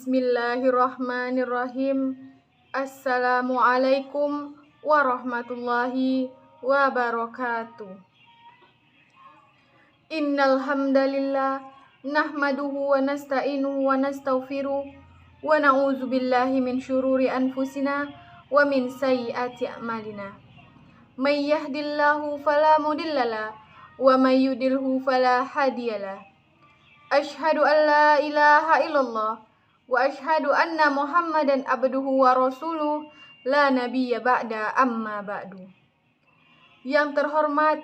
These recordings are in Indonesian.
Bismillahirrahmanirrahim. Assalamualaikum warahmatullahi wabarakatuh. Innal hamdalillah nahmaduhu wa nasta'inuhu wa nastaghfiruh wa na'udzu billahi min syururi anfusina wa min sayyiati a'malina. May yahdihillahu fala mudhillalah wa may yudlilhu fala hadiyalah. Asyhadu an la ilaha illallah wa asyhadu anna Muhammadan abduhu wa rasuluh la nabiyya ba'da amma ba'du. Yang terhormat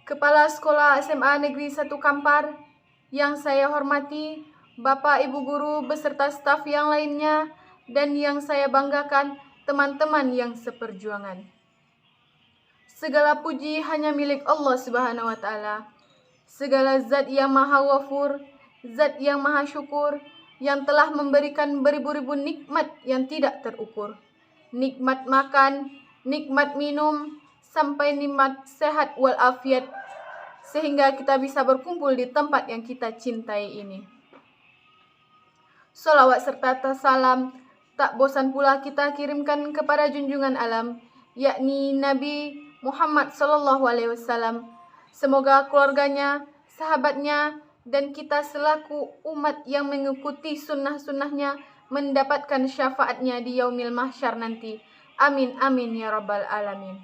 Kepala Sekolah SMA Negeri 1 Kampar, yang saya hormati Bapak Ibu Guru beserta staf yang lainnya, dan yang saya banggakan teman-teman yang seperjuangan. Segala puji hanya milik Allah Subhanahu wa Ta'ala. Segala zat yang maha ghafur, zat yang maha syukur, yang telah memberikan beribu-ribu nikmat yang tidak terukur. Nikmat makan, nikmat minum, sampai nikmat sehat walafiat, sehingga kita bisa berkumpul di tempat yang kita cintai ini. Sholawat serta salam tak bosan pula kita kirimkan kepada junjungan alam, yakni Nabi Muhammad SAW. Semoga keluarganya, sahabatnya, dan kita selaku umat yang mengikuti sunnah-sunnahnya mendapatkan syafaatnya di yaumil mahsyar nanti. Amin amin ya rabbal alamin.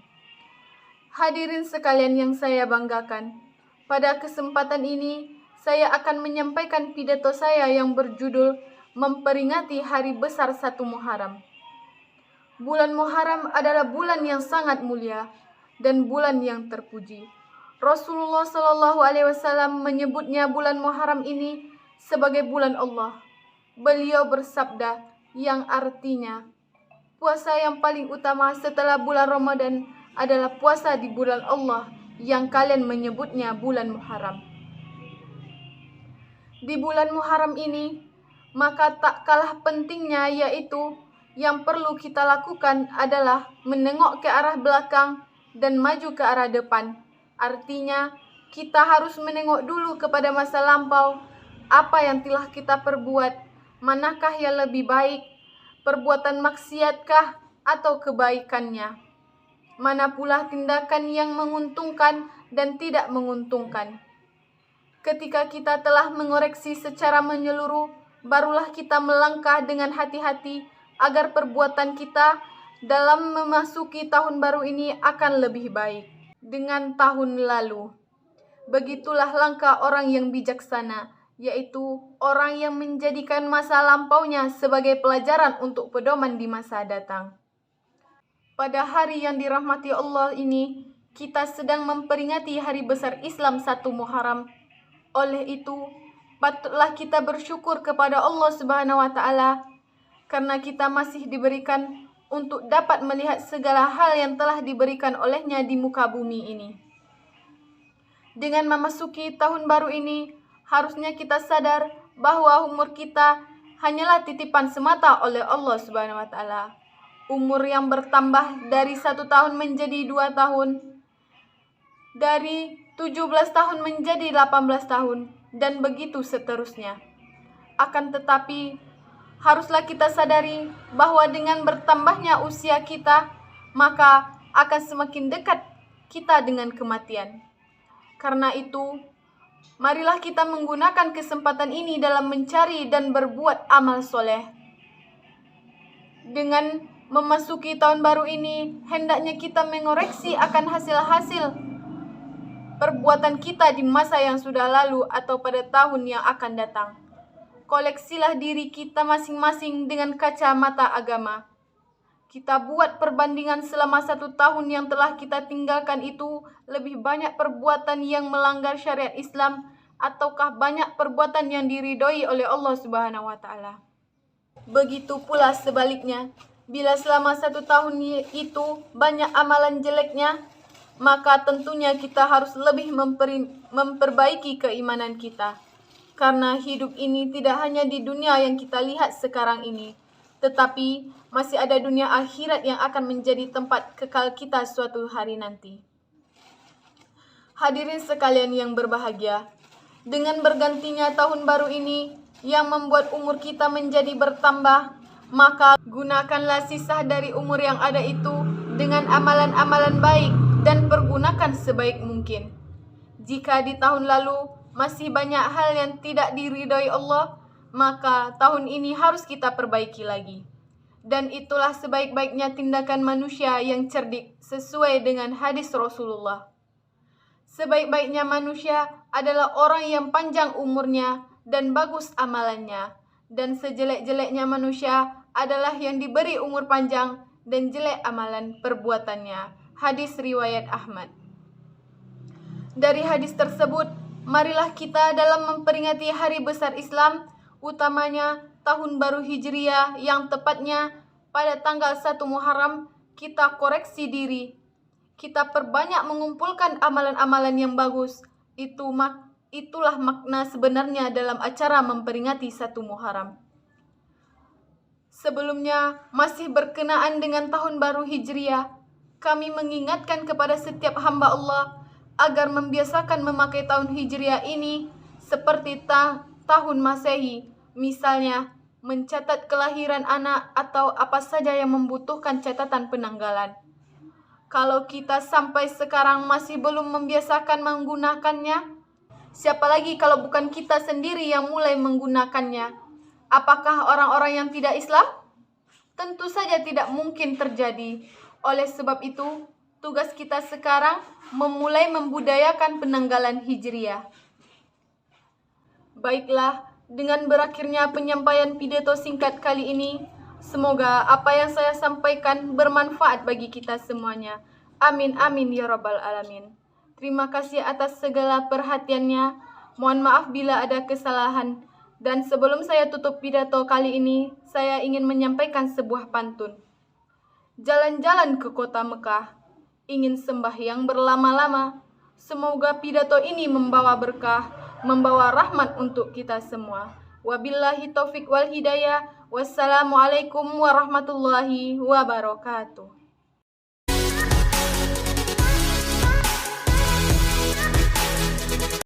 Hadirin sekalian yang saya banggakan, pada kesempatan ini saya akan menyampaikan pidato saya yang berjudul memperingati hari besar 1 Muharram. Bulan Muharram adalah bulan yang sangat mulia dan bulan yang terpuji. Rasulullah SAW menyebutnya bulan Muharram ini sebagai bulan Allah. Beliau bersabda yang artinya, puasa yang paling utama setelah bulan Ramadan adalah puasa di bulan Allah yang kalian menyebutnya bulan Muharram. Di bulan Muharram ini, maka tak kalah pentingnya, yaitu yang perlu kita lakukan adalah menengok ke arah belakang dan maju ke arah depan. Artinya, kita harus menengok dulu kepada masa lampau, apa yang telah kita perbuat, manakah yang lebih baik, perbuatan maksiatkah atau kebaikannya. Mana pula tindakan yang menguntungkan dan tidak menguntungkan. Ketika kita telah mengoreksi secara menyeluruh, barulah kita melangkah dengan hati-hati agar perbuatan kita dalam memasuki tahun baru ini akan lebih baik dengan tahun lalu. Begitulah langkah orang yang bijaksana, yaitu orang yang menjadikan masa lampaunya sebagai pelajaran untuk pedoman di masa datang. Pada hari yang dirahmati Allah ini, kita sedang memperingati hari besar Islam 1 Muharram. Oleh itu, patutlah kita bersyukur kepada Allah Subhanahu wa Ta'ala karena kita masih diberikan untuk dapat melihat segala hal yang telah diberikan olehnya di muka bumi ini. Dengan memasuki tahun baru ini, harusnya kita sadar bahwa umur kita hanyalah titipan semata oleh Allah Subhanahu wa Ta'ala. Umur yang bertambah dari 1 tahun menjadi 2 tahun, dari 17 tahun menjadi 18 tahun, dan begitu seterusnya. Akan tetapi, haruslah kita sadari bahwa dengan bertambahnya usia kita, maka akan semakin dekat kita dengan kematian. Karena itu, marilah kita menggunakan kesempatan ini dalam mencari dan berbuat amal soleh. Dengan memasuki tahun baru ini, hendaknya kita mengoreksi akan hasil-hasil perbuatan kita di masa yang sudah lalu atau pada tahun yang akan datang. Koleksilah diri kita masing-masing dengan kacamata agama. Kita buat perbandingan selama 1 tahun yang telah kita tinggalkan itu, lebih banyak perbuatan yang melanggar syariat Islam ataukah banyak perbuatan yang diridhoi oleh Allah Subhanahu wa Ta'ala. Begitu pula sebaliknya, bila selama 1 tahun itu banyak amalan jeleknya, maka tentunya kita harus lebih memperbaiki keimanan kita. Karena hidup ini tidak hanya di dunia yang kita lihat sekarang ini, tetapi masih ada dunia akhirat yang akan menjadi tempat kekal kita suatu hari nanti. Hadirin sekalian yang berbahagia, dengan bergantinya tahun baru ini, yang membuat umur kita menjadi bertambah, maka gunakanlah sisa dari umur yang ada itu dengan amalan-amalan baik dan pergunakan sebaik mungkin. Jika di tahun lalu masih banyak hal yang tidak diridhoi Allah, maka tahun ini harus kita perbaiki lagi. Dan itulah sebaik-baiknya tindakan manusia yang cerdik sesuai dengan hadis Rasulullah. Sebaik-baiknya manusia adalah orang yang panjang umurnya dan bagus amalannya. Dan sejelek-jeleknya manusia adalah yang diberi umur panjang dan jelek amalan perbuatannya. Hadis riwayat Ahmad. Dari hadis tersebut, marilah kita dalam memperingati hari besar Islam, utamanya Tahun Baru Hijriah yang tepatnya pada tanggal 1 Muharram, kita koreksi diri. Kita perbanyak mengumpulkan amalan-amalan yang bagus. Itulah makna sebenarnya dalam acara memperingati 1 Muharram. Sebelumnya, masih berkenaan dengan Tahun Baru Hijriah, kami mengingatkan kepada setiap hamba Allah agar membiasakan memakai tahun Hijriah ini seperti tahun Masehi, misalnya mencatat kelahiran anak atau apa saja yang membutuhkan catatan penanggalan. Kalau kita sampai sekarang masih belum membiasakan menggunakannya, siapa lagi kalau bukan kita sendiri yang mulai menggunakannya? Apakah orang-orang yang tidak Islam? Tentu saja tidak mungkin terjadi. Oleh sebab itu, tugas kita sekarang memulai membudayakan penanggalan Hijriah. Baiklah, dengan berakhirnya penyampaian pidato singkat kali ini, semoga apa yang saya sampaikan bermanfaat bagi kita semuanya. Amin, amin, ya rabbal alamin. Terima kasih atas segala perhatiannya. Mohon maaf bila ada kesalahan. Dan sebelum saya tutup pidato kali ini, saya ingin menyampaikan sebuah pantun. Jalan-jalan ke kota Mekah, ingin sembahyang berlama-lama. Semoga pidato ini membawa berkah, membawa rahmat untuk kita semua. Wabillahi taufik wal hidayah. Wassalamualaikum warahmatullahi wabarakatuh.